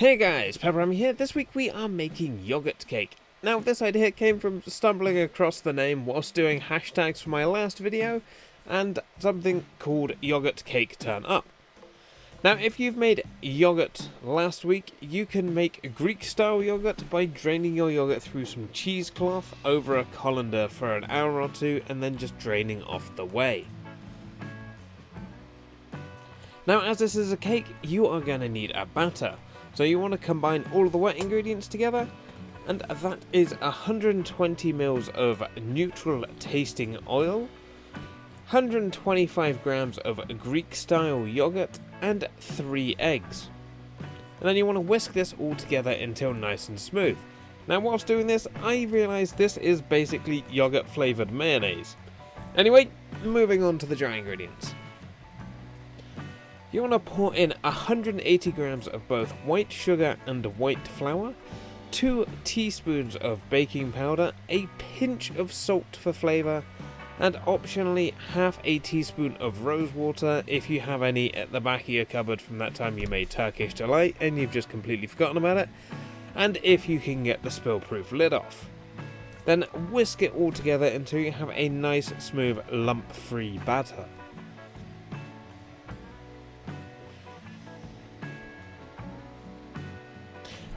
Hey guys, PepperAmmy here. This week we are making yogurt cake. Now this idea came from stumbling across the name whilst doing hashtags for my last video and something called yogurt cake turn up. Now if you've made yogurt last week, you can make Greek style yogurt by draining your yogurt through some cheesecloth over a colander for an hour or two and then just draining off the whey. Now as this is a cake, you are going to need a batter. So you want to combine all of the wet ingredients together, and that is 120 ml of neutral tasting oil, 125 grams of Greek style yogurt, and 3 eggs. And then you want to whisk this all together until nice and smooth. Now whilst doing this, I realised this is basically yogurt flavoured mayonnaise. Anyway, moving on to the dry ingredients. You want to pour in 180 grams of both white sugar and white flour, 2 teaspoons of baking powder, a pinch of salt for flavour, and optionally half a teaspoon of rosewater if you have any at the back of your cupboard from that time you made Turkish Delight and you've just completely forgotten about it, and if you can get the spill-proof lid off. Then whisk it all together until you have a nice smooth lump-free batter.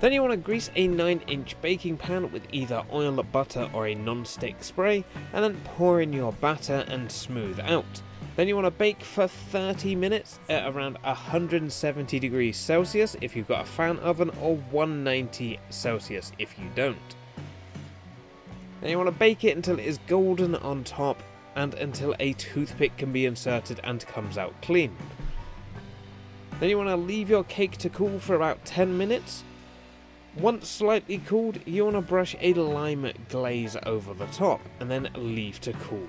Then you want to grease a 9-inch baking pan with either oil, butter or a non-stick spray, and then pour in your batter and smooth out. Then you want to bake for 30 minutes at around 170 degrees Celsius if you've got a fan oven, or 190 Celsius if you don't. Then you want to bake it until it is golden on top and until a toothpick can be inserted and comes out clean. Then you want to leave your cake to cool for about 10 minutes. Once slightly cooled, you want to brush a lime glaze over the top and then leave to cool.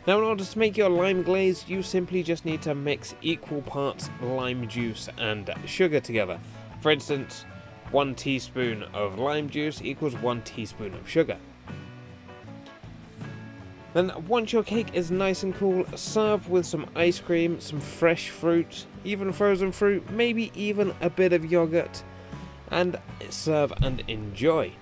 Now in order to make your lime glaze, you simply just need to mix equal parts lime juice and sugar together. For instance, 1 teaspoon of lime juice equals 1 teaspoon of sugar. Then once your cake is nice and cool, serve with some ice cream, some fresh fruit, even frozen fruit, maybe even a bit of yogurt, and serve and enjoy.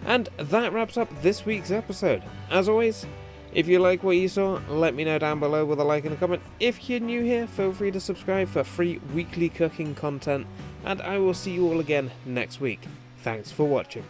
And that wraps up this week's episode. As always, if you like what you saw, let me know down below with a like and a comment. If you're new here, feel free to subscribe for free weekly cooking content, and I will see you all again next week. Thanks for watching.